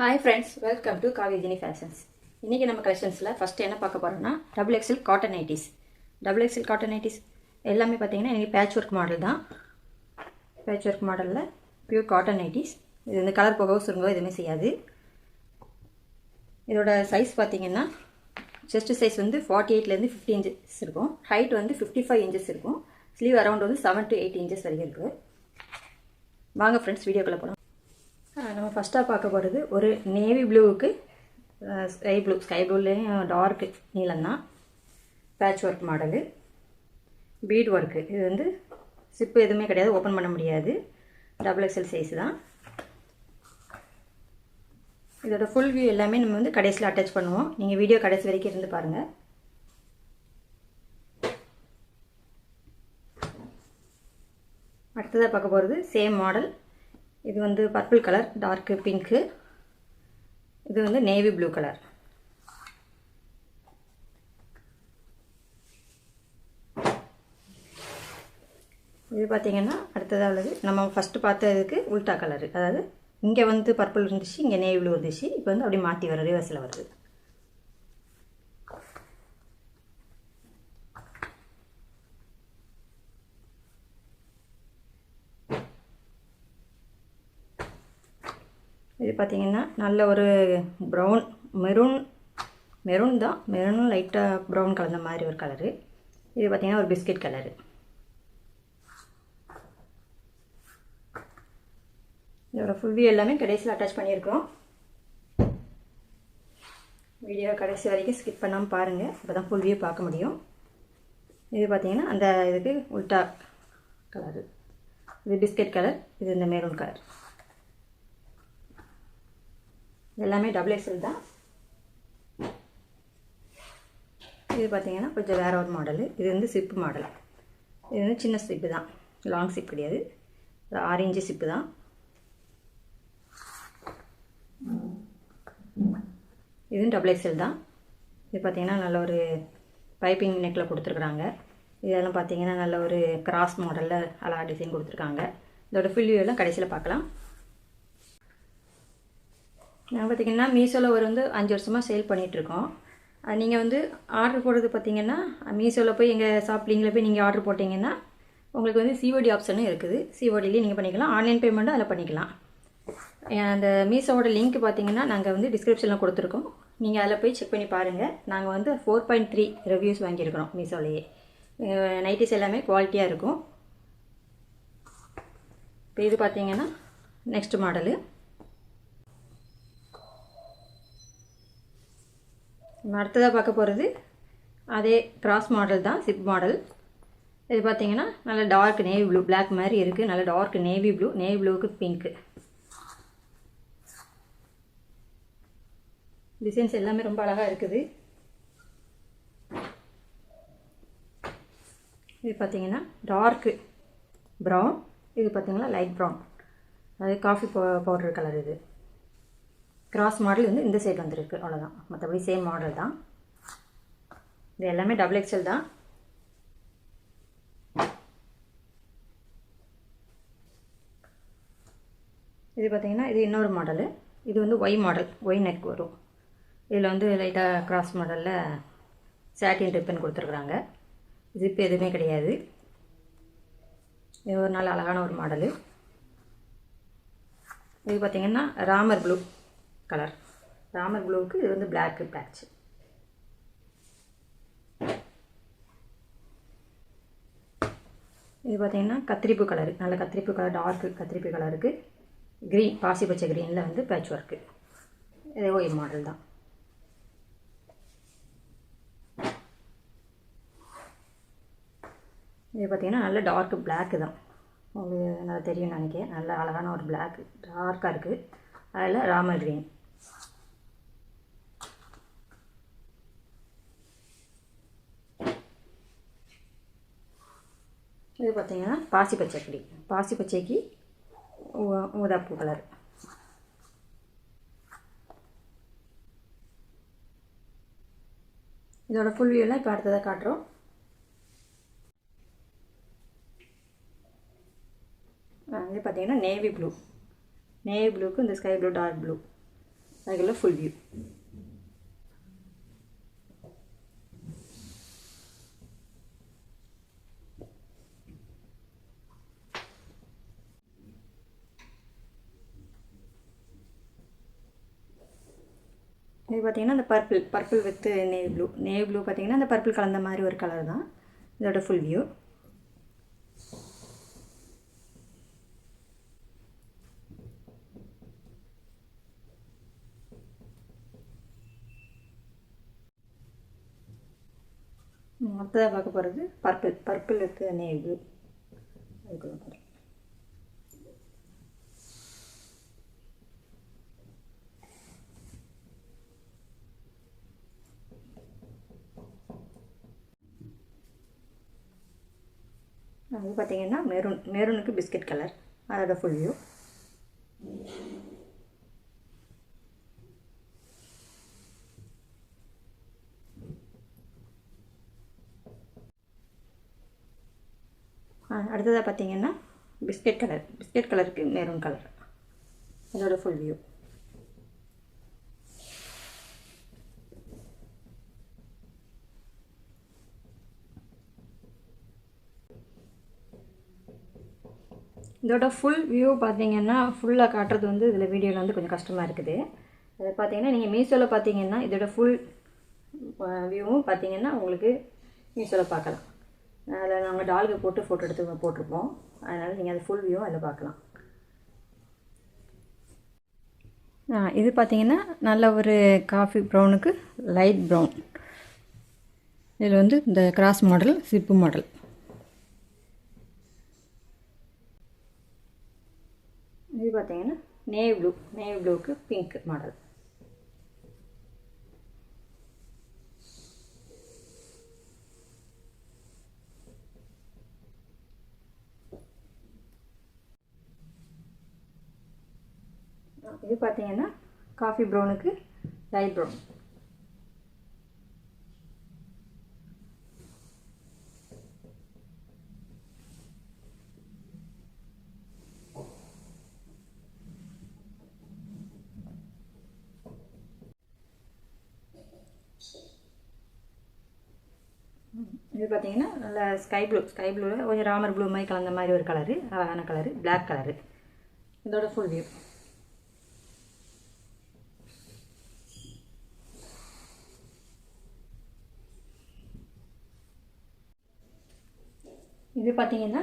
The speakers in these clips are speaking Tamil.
Hi friends, welcome to Kavijini Fashions. இன்னைக்கு நம்ம கலெக்ஷன்ஸ்ல ஃபர்ஸ்ட் என்ன பார்க்க போறோம்னா XXL cotton nighties. XXL cotton nighties எல்லாமே பாத்தீங்கன்னா இன்னைக்கு பேட்ச் வொர்க் மாடல் தான். பேட்ச் வொர்க் மாடல்ல பியூர் காட்டன் நைட்டிஸ். இது வந்து கலர் போகவோ சுருங்கவோ எதுவுமே செய்யாது. இதோட சைஸ் பாத்தீங்கன்னா செஸ்ட் சைஸ் வந்து 48 ல இருந்து 50 இன்ச்சஸ் இருக்கும். ஹைட் வந்து 55 இன்ச்சஸ் இருக்கும். ஸ்லீவ் அரவுண்ட் வந்து 7 to 8 இன்ச்சஸ் வரைக்கும் இருக்கு. வாங்க फ्रेंड्स வீடியோக்குள்ள போலாம். நம்ம ஃபர்ஸ்ட்டாக பார்க்க போகிறது ஒரு நேவி ப்ளூவுக்கு ஸ்கை ப்ளூலேயும் டார்க் நீலம் தான். Patch work model, beat work. இது வந்து சிப்பு எதுவுமே கிடையாது, ஓப்பன் பண்ண முடியாது. XXL சைஸ் தான். இதோட ஃபுல் வியூ எல்லாமே நம்ம வந்து கடைசியில் அட்டாச் பண்ணுவோம். நீங்கள் வீடியோ கடைசி வரைக்கும் இருந்து பாருங்கள். அடுத்ததாக பார்க்க போகிறது சேம் மாடல். இது வந்து பர்பிள் கலர், டார்க் பிங்க்கு. இது வந்து நேவி ப்ளூ கலர். இது பார்த்தீங்கன்னா அடுத்ததாக உள்ளது நம்ம ஃபஸ்ட்டு பார்த்ததுக்கு உல்டா கலரு. அதாவது இங்கே வந்து பர்பிள் இருந்துச்சு, இங்கே நேவி ப்ளூ இருந்துச்சு. இப்போ வந்து அப்படி மாற்றி வர ரிவர்ஸில் வருது. இது பார்த்தீங்கன்னா நல்ல ஒரு ப்ரௌன் மெரூன் தான். மெரூனும் லைட்டாக ப்ரௌன் கலந்த மாதிரி ஒரு கலரு. இது பார்த்தீங்கன்னா ஒரு பிஸ்கட் கலரு. இதோட ஃபுல் வியூ எல்லாமே கடைசியில் அட்டாச் பண்ணியிருக்கோம். வீடியோ கடைசி வரைக்கும் ஸ்கிப் பண்ணாமல் பாருங்கள், அப்போ தான் ஃபுல் வியூ பார்க்க முடியும். இது பார்த்தீங்கன்னா அந்த இதுக்கு உல்டா கலரு. இது பிஸ்கட் கலர், இது இந்த மெரூன் கலர். எல்லாமே XXL தான். இது பார்த்தீங்கன்னா கொஞ்சம் வேற ஒரு மாடலு. இது வந்து சிப்பு மாடல். இது வந்து சின்ன சிப்பு தான், லாங் சிப் கிடையாது. 6 இன்ச்சு சிப்பு தான். இதுவும் XXL தான். இது பார்த்தீங்கன்னா நல்ல ஒரு பைப்பிங் நெக்கில் கொடுத்துருக்குறாங்க. இதெல்லாம் பார்த்தீங்கன்னா நல்ல ஒரு கிராஸ் மாடலில் அழகாக டிசைன் கொடுத்துருக்காங்க. இதோட ஃபுல் வியூ எல்லாம் கடைசியில் பார்க்கலாம். நான் பார்த்திங்கன்னா மீஷோவில் ஒரு வந்து 5 வருஷமாக சேல் பண்ணிகிட்ருக்கோம். நீங்கள் வந்து ஆர்டர் போடுறது பார்த்திங்கன்னா மீஷோவில் போய் எங்கள் ஷாப் லிங்கில் போய் நீங்கள் ஆர்டர் போட்டிங்கன்னா உங்களுக்கு வந்து சிஓடி ஆப்ஷனும் இருக்குது. சிஓடிலேயே நீங்கள் பண்ணிக்கலாம், ஆன்லைன் பேமெண்ட்டும் அதில் பண்ணிக்கலாம். அந்த மீஷோவோட லிங்க் பார்த்திங்கன்னா நாங்கள் வந்து டிஸ்கிரிப்ஷனில் கொடுத்துருக்கோம். நீங்கள் அதில் போய் செக் பண்ணி பாருங்கள். நாங்கள் வந்து 4.3 ரிவ்யூஸ் வாங்கியிருக்கிறோம் மீஷோலேயே. நைட்டிஸ் எல்லாமே குவாலிட்டியாக இருக்கும். இப்போ இது பார்த்திங்கன்னா நெக்ஸ்ட் மாடலு. அடுத்ததாக பார்க்க போகிறது அதே கிராஸ் மாடல் தான், சிப் மாடல். இது பார்த்தீங்கன்னா நல்ல டார்க் நேவி ப்ளூ, பிளாக் மாதிரி இருக்குது. நல்ல டார்க் நேவி ப்ளூவுக்கு பிங்க்கு. டிசைன்ஸ் எல்லாமே ரொம்ப அழகாக இருக்குது. இது பார்த்தீங்கன்னா டார்க்கு ப்ரௌன், இது பார்த்தீங்கன்னா லைட் ப்ரௌன், அது காஃபி பவுடர் கலர். இது கிராஸ் மாடல் வந்து இந்த சைடு வந்துருக்கு, அவ்வளோதான். மற்றபடி சேம் மாடல் தான். இது எல்லாமே XXL தான். இது பார்த்தீங்கன்னா இது இன்னொரு மாடலு. இது வந்து ஒய் மாடல், ஒய் நெக் வரும். இதில் வந்து லைட்டாக கிராஸ் மாடலில் சாட்டின் ரிப்பன் கொடுத்துருக்குறாங்க. ஜிப்பு எதுவுமே கிடையாது. இது ஒரு நல்ல அழகான ஒரு மாடலு. இது பார்த்தீங்கன்னா ராமர் ப்ளூ கலர். ராமர் ப்ளூவுக்கு இது வந்து பிளாக்கு பேட்ச். இது பார்த்தீங்கன்னா கத்திரிப்பூ கலரு, நல்ல கத்திரிப்பூ கலர், டார்க்கு கத்திரிப்பூ கலருக்கு க்ரீன், பாசி பச்சை க்ரீனில் வந்து பேட்ச் ஒர்க்கு. இதே ஒரு மாடல் தான். இது பார்த்தீங்கன்னா நல்ல டார்க்கு பிளாக்கு தான். உங்களுக்கு நல்லா தெரியும் நினைக்கிறேன். நல்ல அழகான ஒரு பிளாக்கு, டார்க்காக இருக்குது. அதில் ராமர் க்ரீன். இது பார்த்தீங்கன்னா பாசி பச்சைக்கு ஊதாப்பூ கலர். இதோட ஃபுல் வியூலாம் இப்போ அடுத்ததாக காட்டுறோம். இது பார்த்தீங்கன்னா நேவி ப்ளூ, நேவி ப்ளூக்கு இந்த ஸ்கை ப்ளூ, டார்க் ப்ளூ. அதுக்குள்ள ஃபுல் வியூ. இது பார்த்திங்கன்னா அந்த பர்பிள் வித் நேவி ப்ளூ பார்த்திங்கன்னா அந்த பர்பிள் கலந்த மாதிரி ஒரு கலர் தான் இதோட ஃபுல் வியூ. மொத்ததாக பார்க்க போகிறது பர்பிள் வித் நேவி ப்ளூ. அதுக்குள்ள போகிறேன். அது பார்த்திங்கன்னா மெரூனுக்கு பிஸ்கட் கலர் அதோட ஃபுல் வியூ. அடுத்ததாக பார்த்திங்கன்னா பிஸ்கட் கலருக்கு மெரூன் கலர் அதோட ஃபுல் வியூ. இதோட ஃபுல் வியூ பார்த்திங்கன்னா ஃபுல்லாக காட்டுறது வந்து இதில் வீடியோவில் வந்து கொஞ்சம் கஷ்டமாக இருக்குது. அது பார்த்திங்கன்னா நீங்கள் மீஷோவில் பார்த்திங்கன்னா இதோட ஃபுல் வியூவும் பார்த்திங்கன்னா உங்களுக்கு மீஷோவில் பார்க்கலாம். அதில் நாங்கள் டால்கு போட்டு ஃபோட்டோ எடுத்து போட்டிருப்போம். அதனால் நீங்கள் அது ஃபுல் வியூவும் அதில் பார்க்கலாம். இது பார்த்திங்கன்னா நல்ல ஒரு காஃபி ப்ரௌனுக்கு லைட் ப்ரௌன். இதில் வந்து இந்த கிராஸ் மாடல் சிப்பு மாடல். இது பார்த்திங்கன்னா நேவி ப்ளூவுக்கு பிங்க் மாடல். இது பார்த்திங்கன்னா காஃபி ப்ரௌனுக்கு லைட் ப்ரௌன். இது பார்த்திங்கன்னா நல்ல ஸ்கை ப்ளூவில் கொஞ்சம் ராமர் ப்ளூ மாதிரி கலந்த மாதிரி ஒரு கலரு, அழகான கலரு, பிளாக் கலரு. இதோட ஃபுல் வியூ. இது பார்த்திங்கன்னா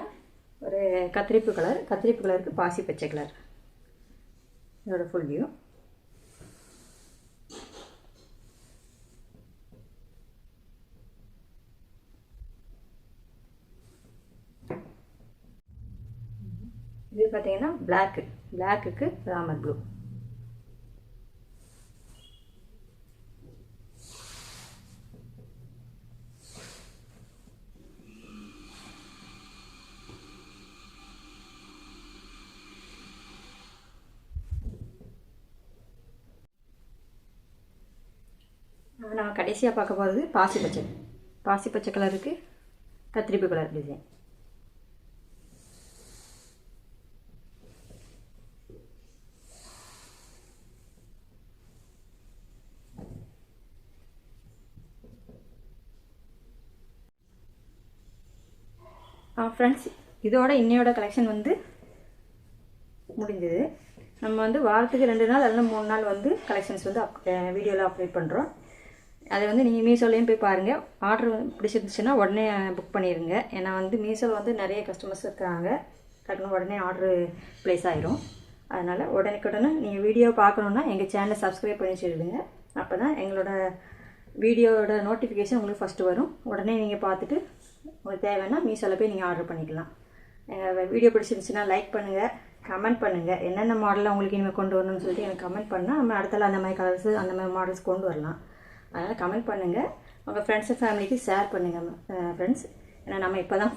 ஒரு கத்திரிப்பு கலருக்கு பாசி பச்சை கலர். இதோட ஃபுல் வியூ. இது பார்த்திங்கன்னா பிளாக்குக்கு ராமர் ப்ளூ. நான் கடைசியாக பார்க்க போகிறது பாசி பச்சை கலருக்கு கத்திரிப்பு கலர் டிசைன். ஃப்ரெண்ட்ஸ், இதோட இன்னையோட கலெக்ஷன் வந்து முடிஞ்சது. நம்ம வந்து வாரத்துக்கு 2 நாள் அல்லது 3 நாள் வந்து கலெக்ஷன்ஸ் வந்து வீடியோவில் அப்லோட் பண்ணுறோம். அதை வந்து நீங்கள் மீஷோலையும் போய் பாருங்கள். ஆர்டர் பிடிச்சிருந்துச்சுன்னா உடனே புக் பண்ணிடுங்க. ஏன்னா வந்து மீஷோவில் வந்து நிறைய கஸ்டமர்ஸ் இருக்காங்க. டக்குனு உடனே ஆர்டரு ப்ளேஸ் ஆகிரும். அதனால் உடனே நீங்கள் வீடியோ பார்க்கணுன்னா எங்கள் சேனலை சப்ஸ்கிரைப் பண்ணி வச்சுடுங்க. அப்போ தான் எங்களோட வீடியோவோட நோட்டிஃபிகேஷன் உங்களுக்கு ஃபஸ்ட்டு வரும். உடனே நீங்கள் பார்த்துட்டு உங்களுக்கு தேவைன்னா மீஷோவில் போய் நீங்கள் ஆர்டர் பண்ணிக்கலாம். எங்கள் வீடியோ பிடிச்சிருந்துச்சுன்னா லைக் பண்ணுங்கள், கமெண்ட் பண்ணுங்கள். என்னென்ன மாடலில் உங்களுக்கு இனிமேல் கொண்டு வரணும்னு சொல்லிட்டு எனக்கு கமெண்ட் பண்ணால் நம்ம அடுத்தால அந்த மாதிரி கலர்ஸு அந்த மாதிரி மாடல்ஸ் கொண்டு வரலாம். அதனால் கமெண்ட் பண்ணுங்கள். உங்கள் ஃப்ரெண்ட்ஸு ஃபேமிலிக்கு ஷேர் பண்ணுங்கள் ஃப்ரெண்ட்ஸ். ஏன்னா நம்ம இப்போ தான்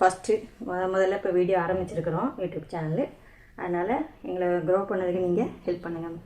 முதல்ல இப்போ வீடியோ ஆரம்பிச்சிருக்கிறோம் யூடியூப் சேனலு. அதனால் எங்களை க்ரோ பண்ணதுக்கு நீங்கள் ஹெல்ப் பண்ணுங்கள்.